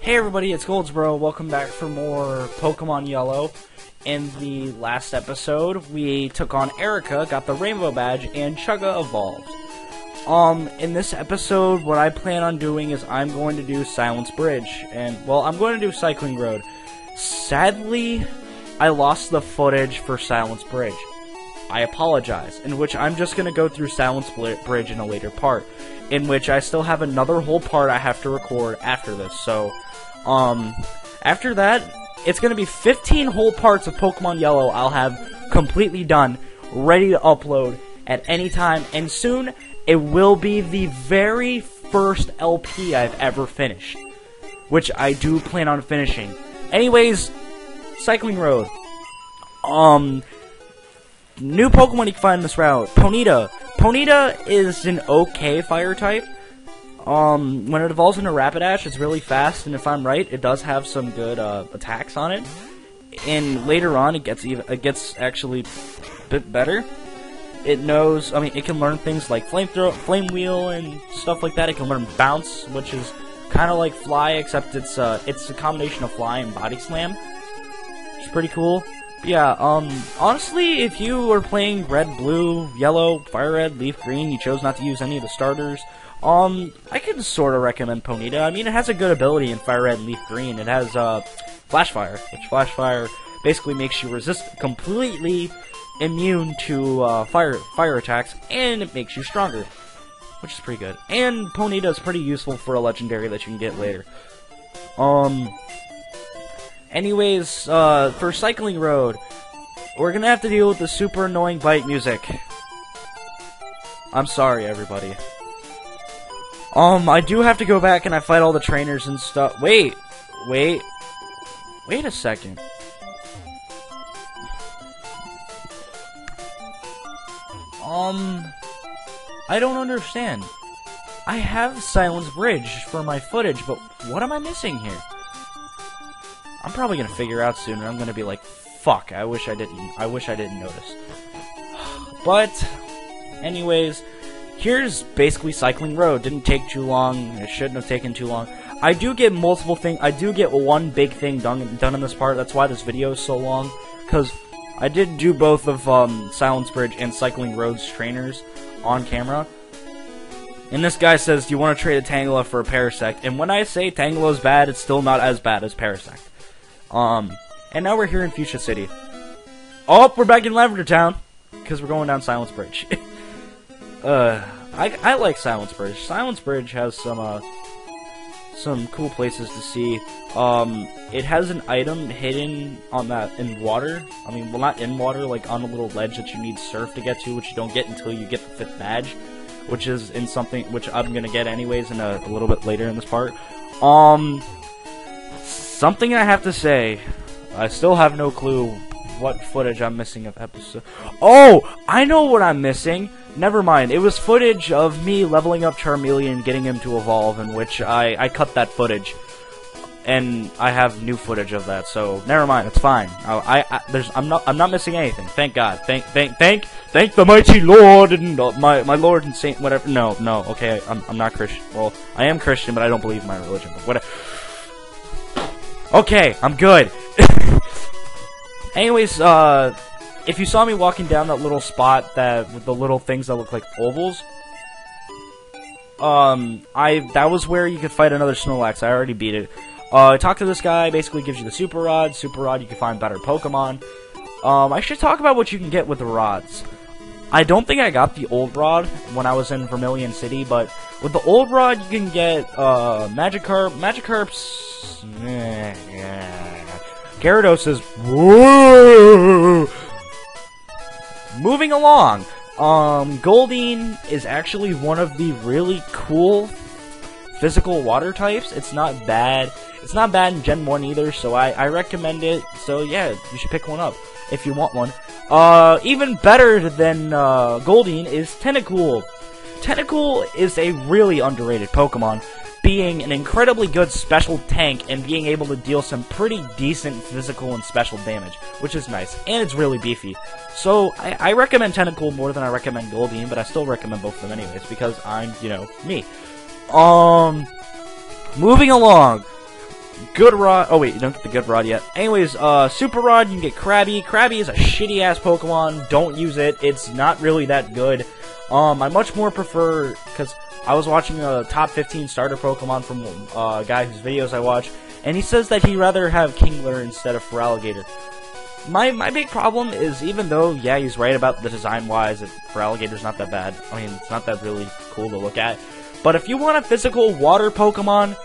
Hey everybody, it's Goldsboro. Welcome back for more Pokemon Yellow. In the last episode, we took on Erica, got the Rainbow Badge, and Chugga evolved. In this episode, what I plan on doing is I'm going to do Silence Bridge, and, well, I'm going to do Cycling Road. Sadly, I lost the footage for Silence Bridge. I apologize, in which I'm just going to go through Silence Bridge in a later part, in which I still have another whole part I have to record after this, so, after that, it's going to be 15 whole parts of Pokemon Yellow I'll have completely done, ready to upload at any time, and soon it will be the very first LP I've ever finished, which I do plan on finishing. Anyways, Cycling Road. New Pokemon you can find in this route. Ponyta. Ponyta is an okay fire type. When it evolves into Rapidash, it's really fast, and if I'm right, it does have some good attacks on it. And later on, it gets actually a bit better. It knows, it can learn things like Flame Wheel, and stuff like that. It can learn Bounce, which is kind of like Fly, except it's a combination of Fly and Body Slam, which is pretty cool. Yeah, honestly, if you were playing Red, Blue, Yellow, Fire Red, Leaf Green, you chose not to use any of the starters, I could sort of recommend Ponyta. It has a good ability in Fire Red and Leaf Green. It has, Flash Fire, which Flash Fire basically makes you completely immune to, fire attacks, and it makes you stronger, which is pretty good. And Ponyta is pretty useful for a legendary that you can get later. Anyways, for Cycling Road, we're gonna have to deal with the super annoying bite music. I'm sorry, everybody. I do have to go back and I fight all the trainers and stuff. Wait a second. I don't understand. I have Silence Bridge for my footage, but what am I missing here? I'm probably gonna figure out soon, and I'm gonna be like, fuck, I wish I didn't notice. But, anyways, here's basically Cycling Road. Didn't take too long. It shouldn't have taken too long. I do get multiple things. I do get one big thing done in this part. That's why this video is so long, because I did do both of Silence Bridge and Cycling Road's trainers on camera. And this guy says, do you want to trade a Tangela for a Parasect? And when I say Tangela's bad, it's still not as bad as Parasect. And now we're here in Fuchsia City. Oh, we're back in Lavender Town, because we're going down Silence Bridge. I like Silence Bridge. Silence Bridge has some cool places to see. It has an item hidden in water. Well, not in water, like on a little ledge that you need Surf to get to, which you don't get until you get the 5th badge, which is in something which I'm gonna get anyways in a little bit later in this part. Something I have to say, I still have no clue what footage I'm missing of episode. Oh, I know what I'm missing. Never mind. It was footage of me leveling up Charmeleon and getting him to evolve, in which I cut that footage, and I have new footage of that. So never mind. It's fine. I'm not missing anything. Thank God. Thank the mighty Lord and my Lord and Saint. Whatever. No. Okay, I'm not Christian. Well, I am Christian, but I don't believe in my religion. But whatever. Okay, I'm good. Anyways, if you saw me walking down that little spot with the little things that look like ovals, that was where you could fight another Snorlax. I already beat it. Talk to this guy, basically gives you the Super Rod. Super Rod, you can find better Pokemon. I should talk about what you can get with the rods. I don't think I got the old rod when I was in Vermilion City, but with the old rod, you can get, Magikarp. Magikarp's... Gyarados is... Whoa! Moving along. Goldeen is actually one of the really cool physical water types. It's not bad. It's not bad in Gen 1 either, so I recommend it. So yeah, you should pick one up if you want one. Even better than Goldeen is Tentacool. Tentacool is a really underrated Pokemon, being an incredibly good special tank and being able to deal some pretty decent physical and special damage, which is nice, and it's really beefy. So, I recommend Tentacool more than I recommend Goldeen, but I still recommend both of them anyways, because I'm, you know, me. Moving along. Good Rod. Oh wait, you don't get the Good Rod yet. Anyways, Super Rod, you can get Krabby. Krabby is a shitty ass Pokemon. Don't use it. It's not really that good. I much more prefer, because I was watching a top 15 starter Pokemon from a guy whose videos I watch, and he says that he'd rather have Kingler instead of Feraligatr. My big problem is, even though, yeah, he's right about the design-wise, Feraligatr's not that bad. I mean, it's not that really cool to look at. But if you want a physical water Pokemon,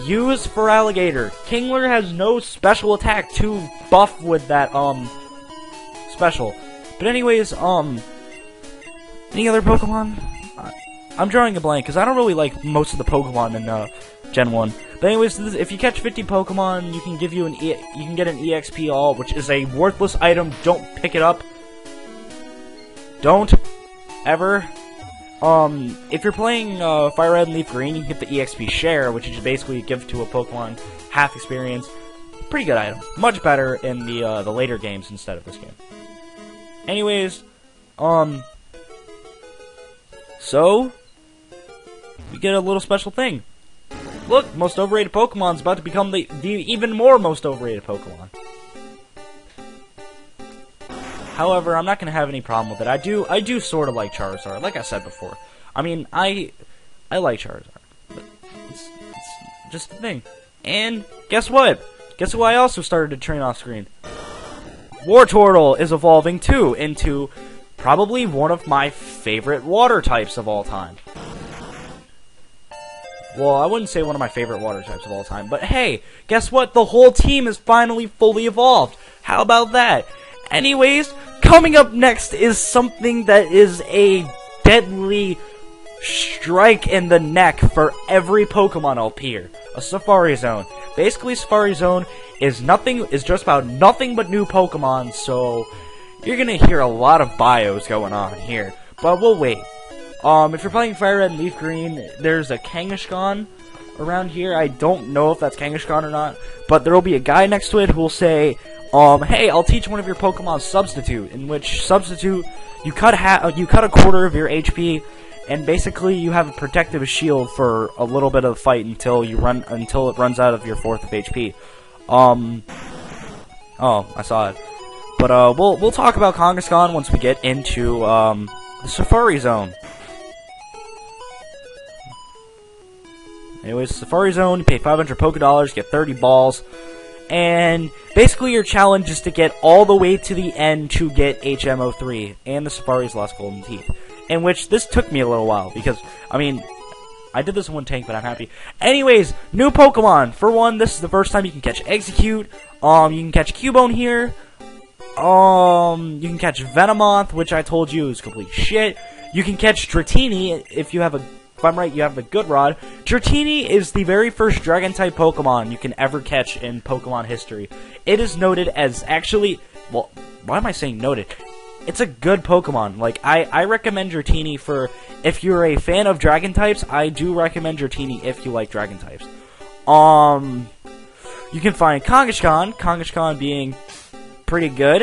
use Feraligatr. Kingler has no special attack to buff with that, special. But anyways, any other Pokemon? I'm drawing a blank, because I don't really like most of the Pokemon in, Gen 1. But anyways, if you catch 50 Pokemon, you can get an EXP all, which is a worthless item. Don't pick it up. Don't ever. If you're playing Fire Red and Leaf Green, you can get the EXP share, which you just basically give to a Pokemon half experience. Pretty good item. Much better in the later games instead of this game. Anyways, so we get a little special thing. Look, most overrated Pokemon's about to become the even more most overrated Pokemon. However, I'm not gonna have any problem with it. I do sort of like Charizard, like I said before. I mean, I like Charizard, but it's just the thing. And guess what? Guess who I also started to train off screen? Wartortle is evolving too into probably one of my favorite water types of all time. Well, I wouldn't say one of my favorite water types of all time, but hey, guess what? The whole team is finally fully evolved. How about that? Anyways, coming up next is something that is a deadly strike in the neck for every Pokemon LP here. A Safari Zone. Basically, Safari Zone is just about nothing but new Pokemon, so you're gonna hear a lot of bios going on here. But we'll wait. If you're playing Fire Red and Leaf Green, there's a Kangaskhan around here. I don't know if that's Kangaskhan or not, but there will be a guy next to it who will say, hey, I'll teach one of your Pokemon Substitute, in which Substitute, you cut a quarter of your HP, and basically you have a protective shield for a little bit of the fight until it runs out of your fourth of HP. Oh, I saw it. But we'll talk about Kangaskhan once we get into the Safari Zone. Anyways, Safari Zone, you pay 500 Pokédollars, get 30 balls, and basically your challenge is to get all the way to the end to get HM03 and the Safari's Lost Golden Teeth. In which this took me a little while because, I mean, I did this in one tank, but I'm happy. Anyways, new Pokemon. For one, this is the first time you can catch Execute. You can catch Cubone here. You can catch Venomoth, which I told you is complete shit. You can catch Dratini if you have if I'm right, you have the Good Rod. Dratini is the very first Dragon-type Pokemon you can ever catch in Pokemon history. It is noted as actually, well, why am I saying noted? It's a good Pokemon. Like, I recommend Dratini for, if you're a fan of Dragon types, I do recommend Dratini if you like Dragon types. You can find Kangaskhan being pretty good.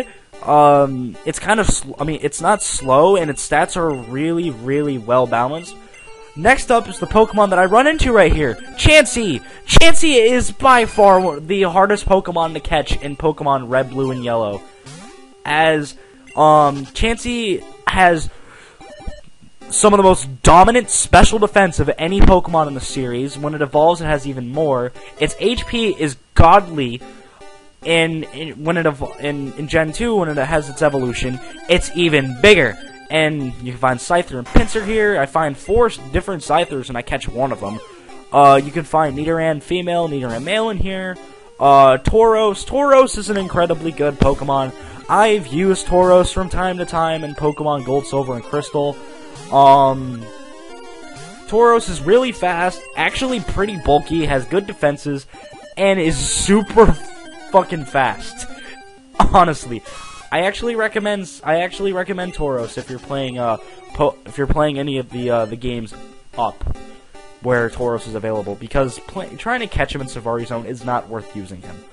It's kind of, it's not slow, and its stats are really, really well balanced. Next up is the Pokemon that I run into right here, Chansey. Chansey is by far the hardest Pokemon to catch in Pokemon Red, Blue, and Yellow. As, Chansey has some of the most dominant special defense of any Pokemon in the series. When it evolves, it has even more. Its HP is godly. In Gen 2, when it has its evolution, it's even bigger. And you can find Scyther and Pinsir here. I find 4 different Scythers, and I catch one of them. You can find Nidoran female, Nidoran male in here. Tauros. Tauros is an incredibly good Pokemon. I've used Tauros from time to time in Pokemon Gold, Silver, and Crystal. Tauros is really fast, actually pretty bulky, has good defenses, and is super fucking fast. Honestly, I actually recommend Tauros if you're playing any of the games up where Tauros is available, because trying to catch him in Safari Zone is not worth using him.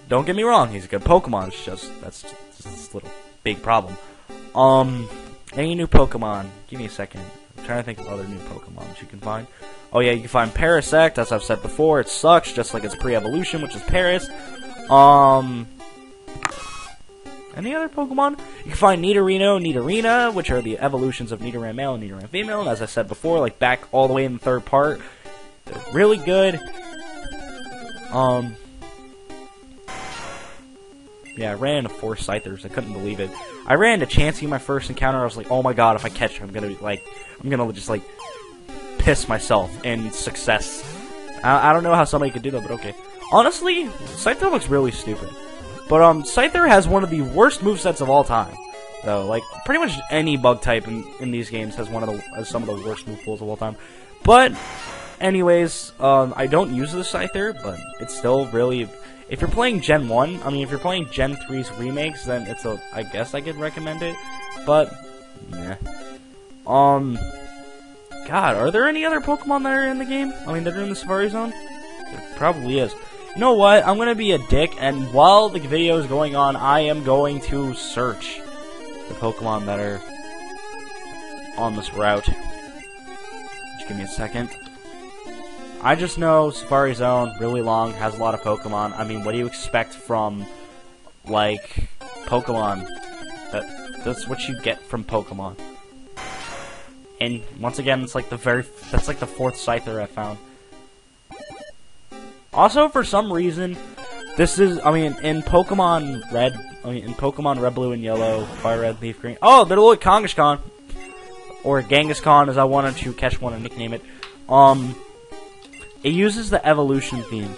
Don't get me wrong, he's a good Pokemon. It's just that's just a little big problem. Any new Pokemon? Give me a second. I'm trying to think of other new Pokemon that you can find. Oh yeah, you can find Parasect, as I've said before. It sucks, just like its pre-evolution, which is Paris. Any other Pokemon? You can find Nidorino, Nidorina, which are the evolutions of Nidoran male and Nidoran female. And as I said before, like back all the way in the third part, they're really good. Yeah, I ran into 4 Scythers. I couldn't believe it. I ran into Chansey in my first encounter. I was like, oh my god, if I catch him, I'm gonna just like piss myself in success. I don't know how somebody could do that, but okay. Honestly, Scyther looks really stupid. But Scyther has one of the worst movesets of all time. Though, like pretty much any bug type in these games has some of the worst move pools of all time. But anyways, I don't use the Scyther, but it's still really. If you're playing Gen 1, I mean, if you're playing Gen 3's remakes, then I guess I could recommend it. But yeah. God, are there any other Pokemon that are in the game? I mean, that are in the Safari Zone? There probably is. You know what? I'm gonna be a dick, and while the video is going on, I am going to search the Pokemon that are on this route. Just give me a second. I just know Safari Zone, really long, has a lot of Pokemon. I mean, what do you expect from, like, Pokemon? That's what you get from Pokemon. And once again, that's like the 4th Scyther I found. Also, for some reason, in Pokemon Red, Blue, and Yellow, Fire Red, Leaf Green. Oh, they're like Kangaskhan. Or Genghis-Khan, as I wanted to catch one and nickname it. It uses the evolution theme.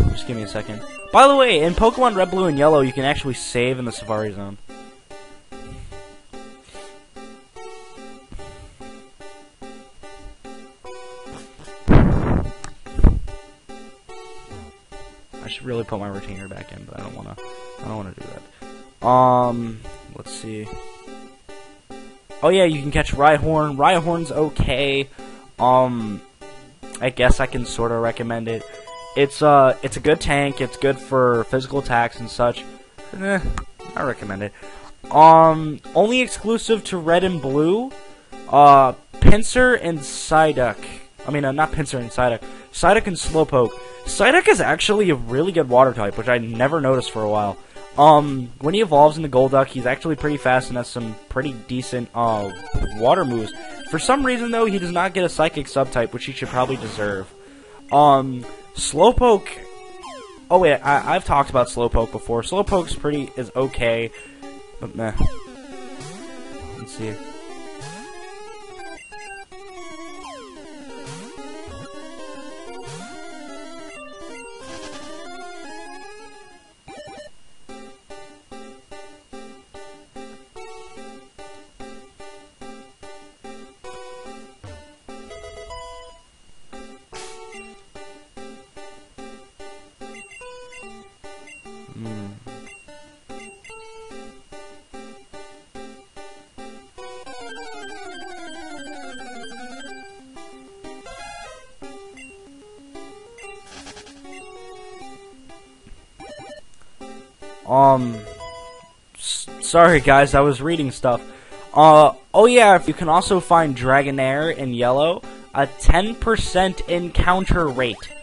Just give me a second. By the way, in Pokemon Red, Blue, and Yellow, you can actually save in the Safari Zone. I should really put my retainer back in, but I don't wanna do that. Let's see. Oh yeah, you can catch Rhyhorn. Rhyhorn's okay. I guess I can sort of recommend it. It's a good tank. It's good for physical attacks and such. I recommend it. Only exclusive to Red and Blue. Pinsir and Psyduck. I mean, not Pinsir and Psyduck. Psyduck and Slowpoke. Psyduck is actually a really good water type, which I never noticed for a while. When he evolves into Golduck, he's actually pretty fast and has some pretty decent, water moves. For some reason, though, he does not get a Psychic subtype, which he should probably deserve. Slowpoke... Oh, wait, I've talked about Slowpoke before. Slowpoke's is okay, but meh. Let's see. Sorry guys, I was reading stuff. Oh yeah, you can also find Dragonair in Yellow, a 10% encounter rate,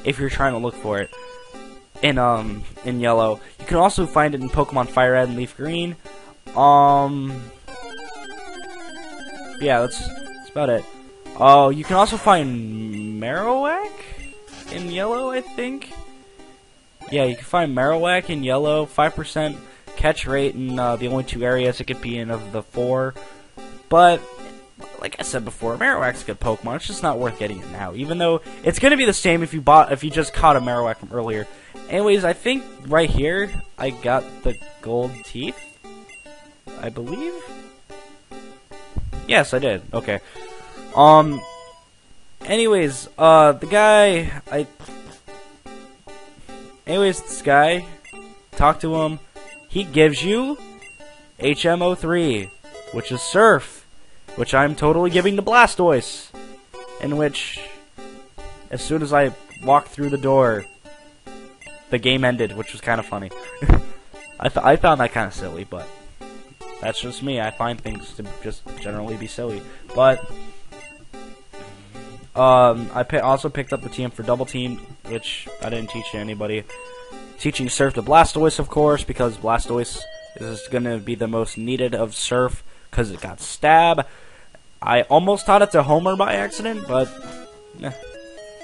if you're trying to look for it, in Yellow. You can also find it in Pokemon Fire Red and Leaf Green. Yeah, that's about it. Oh, you can also find Marowak in Yellow, I think. Yeah, you can find Marowak in Yellow, 5% catch rate in the only 2 areas it could be in of the 4. But, like I said before, Marowak's a good Pokemon. It's just not worth getting it now, even though it's going to be the same if you just caught a Marowak from earlier. Anyways, I think right here I got the gold teeth, I believe. Yes, I did. Okay. Anyways, this guy, talk to him. He gives you HM03, which is Surf, which I'm totally giving to Blastoise, in which, as soon as I walked through the door, the game ended, which was kind of funny. I found that kind of silly, but That's just me. I find things to just generally be silly. But I also picked up the TM for Double Team, which I didn't teach to anybody. Teaching Surf to Blastoise, of course, because Blastoise is going to be the most needed of Surf because it got Stab. I almost taught it to Homer by accident, but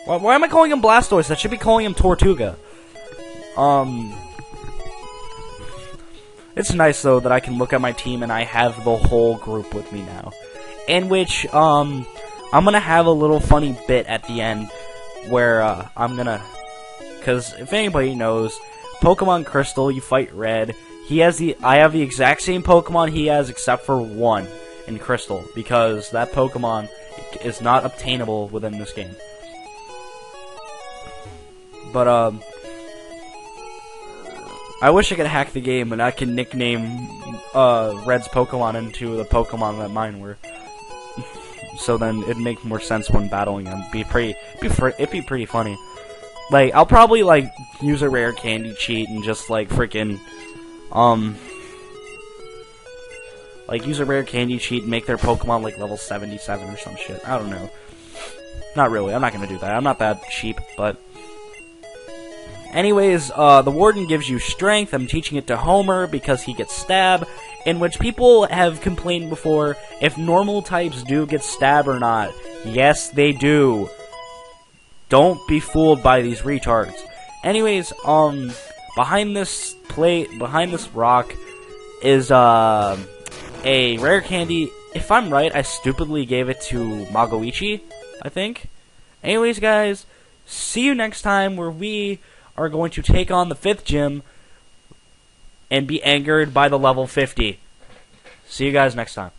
why am I calling him Blastoise? I should be calling him Tortuga. It's nice, though, that I can look at my team and I have the whole group with me now. In which, I'm gonna have a little funny bit at the end where, because if anybody knows, Pokemon Crystal, you fight Red. I have the exact same Pokemon he has except for one in Crystal, because that Pokemon is not obtainable within this game. But, I wish I could hack the game and I could nickname Red's Pokemon into the Pokemon that mine were. So then it'd make more sense when battling them. It'd be pretty funny. Like, I'll probably like use a rare candy cheat and just like freaking like use a rare candy cheat and make their Pokemon like level 77 or some shit. I don't know. Not really. I'm not gonna do that. I'm not that cheap, but anyways, the Warden gives you strength. I'm teaching it to Homer because he gets Stab, in which people have complained before if normal types do get Stab or not. Yes, they do. Don't be fooled by these retards. Anyways, behind this rock is a rare candy. If I'm right, I stupidly gave it to Magoichi, I think. Anyways, guys, see you next time where we are going to take on the 5th gym and be angered by the level 50. See you guys next time.